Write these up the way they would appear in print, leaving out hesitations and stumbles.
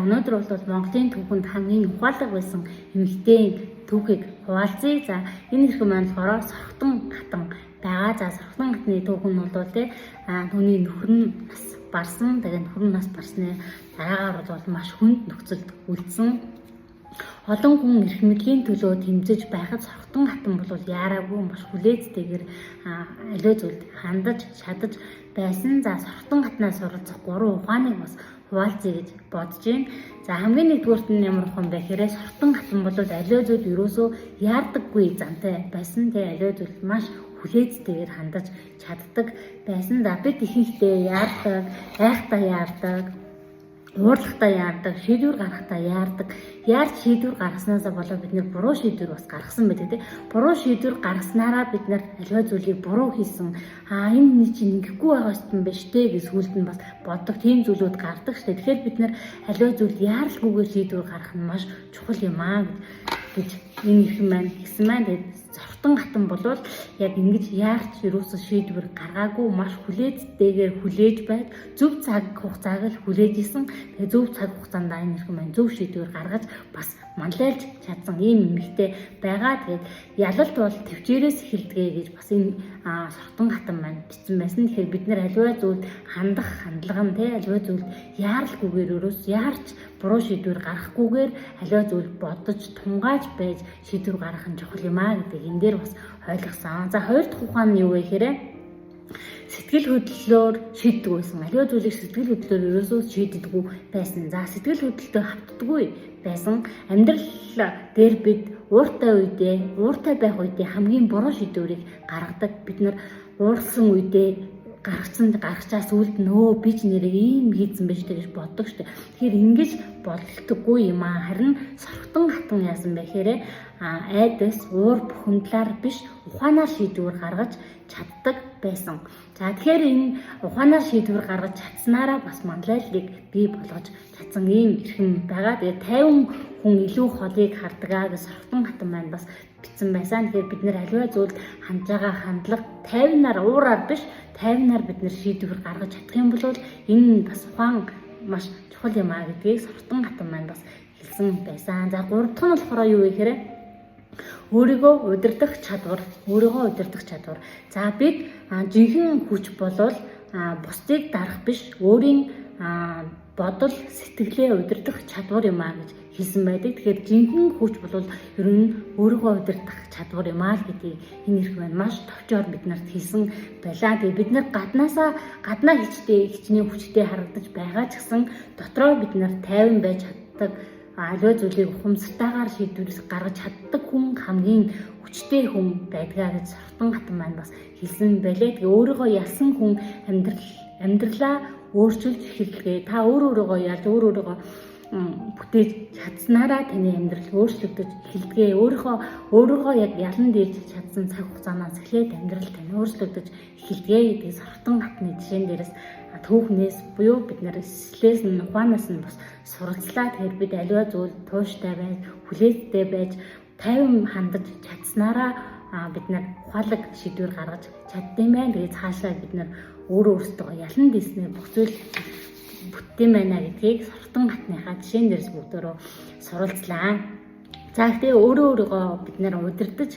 Өнөөдөр бол Монголын түүхэнд хамгийн ухаалаг байсан эмэгтэй түүхийг хуваалцъя. За энэ хэрэг маань болохоор Сорхтон хатан байгаа. За Сорхтон хатны түүхэн нь бол түүний нөхөр нь нас барсан. Тэгээд нөхөр нь нас барсны дараагаар бол маш хүнд нөхцөлд үлдсэн. Олон хүн эрх мэдлийн төлөө тэмцэж байхад Сорхтон хатан бол яараагүй маш хүлээцтэйгээр аливаа зүйлд хандаж чадаж байсан. За Сорхтон хатнаас суралцах 3 ухааныг бас хуваалцъя гэж бодож байна. За хамгийн нэгдүгüүрт нь ямар ухаан бэ гэхээр Сорхтон хатан бол аливаа зүйл ерөөсөө яардаггүй зантай байсан. Тэгээ аливаа зүйл маш хүлээцтэйгээр хандаж чаддаг байсан. За бид ихэнхдээ яардаг, айхтаа яардаг, уурлахтаа яардаг, шийдвэр гаргахтаа яардаг. Яарч шийдвэр гаргаснаас болоод бид нэр буруу шийдвэр бас гаргасан байдаг тийм. Буруу шийдвэр гаргаснараа бид нэр аливаа зүйлийг буруу хийсэн. Энэ чинь ингэхгүй байгаа юм биш үү гэж сүлд нь бас боддог. Тийм зүйлүүд гардаг шүү дээ. Тэгэхээр бид нэр аливаа зүйлд яаралгүйгээр шийдвэр гаргах нь маш чухал юм гэж энэ их маань гэсэн маань. Тэгээд Сорхтон хатан бол яг ингэж яарч юусоо шийдвэр гаргаагүй маш хүлээцтэйгээр хүлээж байг зөв цаг хугацааг л хүлээж исэн. Тэгээ зөв цаг хугацаанд энэ их маань зөв шийдвэр гаргаж бас манлайлж чадсан ийм эмэгтэй байгаа. Тэгээд ялалт бол төвчээрээс эхэлдэг гэж бас энэ Сорхтон хатан маань бичсэн байсан. Тэгэхээр бид нэр аливаа зүйлд хандах хандлага нь аливаа зүйлд яаралгүйгээр өрөөс яарч буруу шийдвэр гаргахгүйгээр аливаа зүйл бодож тунгааж байж шийдвэр гаргах нь чухал юм гэдэг энэ дээр бас ойлгосон. За хоёр дахь ухаан нь юу вэ гэхээр сэтгэл хөдлөлөөр шийддэг байсан. Аливаа зүйлийг сэтгэл хөдлөлөөр ерөөсөө шийддэггүй байсан. За сэтгэл хөдлөлтөд хавтдаггүй байсан. Амьдрал дээр бид ууртай байх үедээ хамгийн буруу шийдвэрийг гаргадаг. Бид нар уурсан үедээ гаргачаас үлд би ч нэрээ ийм хийсэн байж гэж боддог шүү дээ. Тэгэхээр ингэж болдоггүй юм аа. Харин Сорхтон хатан яасан бэ гэхээр айдас уур бухимдлаар биш ухаанаар шийдвэр гаргаж чаддаг байсан. За тэгэхээр энэ ухаанаар шийдвэр гаргаж чадсанараа бас манлайллыг бий болгож чадсан ийм эрхэм байгаа. Тэгээд 50 хүн илүү холыг хардаг гэж Сорхтон хатан маань бас бичсэн байсан. Тэгэхээр бид нэр аливаа зүйлд хандж байгаа хандлага 50-аар уураар биш 50-аар бид нэр шийдвэр гаргаж чадах юм бол энэ бас ухаан маш чухал юм гэдгийг Сорхтон хатан маань бас хэлсэн байсан. За 3 дахь нь болохоор юу вэ гэхээр өөрийгөө удирдах чадвар. За бид жинхэнэ хүч болвол бусдыг дарах биш өөрийн бодол сэтгэлээ удирдах чадвар юм гэж хэлсэн байдаг. Тэгэхээр жинхэнэ хүч бол ер нь өөрийгөө удирдах чадвар юм гэдгийг энэ хэрэг маань маш товчоор биднэрт хэлсэн байлаа. Тэгээ бид нар гаднаа хичнээн хүчтэй харагдаж байгаа ч гэсэн дотроо бид нар тайван байж чаддаг. Аливаа зүйлийг ухамсартайгаар шийдвэр гаргаж чаддаг хүн хамгийн хүчтэй хүн байдгаа гэж Сорхтон хатан маань бас хэлсэн байлээ. Тэгээ өөрийгөө ялсан хүн амьдралаа өөрчилж эхэллээ. Та өөрийгөө ялж өөрийгөө бүтээж чадсанараа таны амьдрал өөрчлөгдөж эхэлдэг. Өөрийгөө яг ялан дээрж чадсан цаг хугацаанаас эхлээд амьдрал тань өөрчлөгдөж эхэлдэг гэдэг Сорхтон хатны жишээн дээрээс түүхнээс буюу бид нар эслээс нь ухаанаас нь бас суралцлаа. Тэгэхээр бид аливаа зүйл тууштай байж, хүлээцтэй байж, тайван хандаж чадсанараа бид нар ухаалаг шийдвэр гаргаж чаддсан байна. Тэгээд цаашаа бид нар өөрөөсөө ялан дийснээ бүх зүйл бүтэн байна гэдгийг Сорхтон хатныхаа жишээн дээрээс бүгдөө суралцлаа. За гэхдээ өөрийгөө бид нар удирдах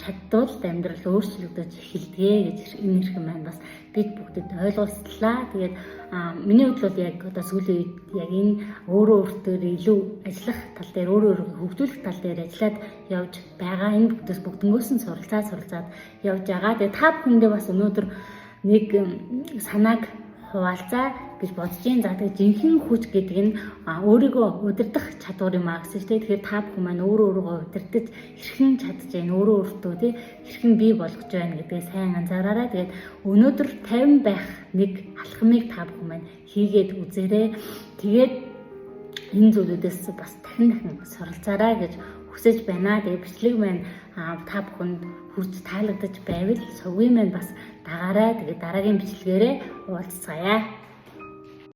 чадвал амьдрал өөрчлөгдөж эхэлдэг гэж энэ хэрэг маань бас бид бүгдэд ойлголцлаа. Тэгээд миний хувьд бол яг одоо сүүлийн үед яг энэ өөртөө илүү ажиллах тал дээр өөрийгөө хөгжүүлэх тал дээр ажиллаад явж байгаа. Энэ бүгдээс бүгднгөөс нь суралцаад явж байгаа. Тэгээд та бүхэндээ бас өнөөдөр нэг санааг хуваалцаа гэж бодож байна. За тэгээд жинхэнэ хүч гэдэг нь өөрийгөө удирдах чадвар юм гэсэн чинь тэгэхээр та бүхэн маань өөрийгөө удирдах хэрхэн чадж байна, өөртөө хэрхэн бий болгож байна гэдгээ сайн анзаараарай. Тэгээд өнөөдөр 50 байх нэг алхмыг та бүхэн маань хийгээд үзээрэй. Тэгээд энэ зүйлүүдээс бас дахин суралцаарай гэж хүсэж байна. Тэгээд бичлэг маань та бүхэнд хүрч таалагдаж байвал сувгийн маань бас дагаарай. Тэгээд дараагийн бичлэгээрээ уулзцаая.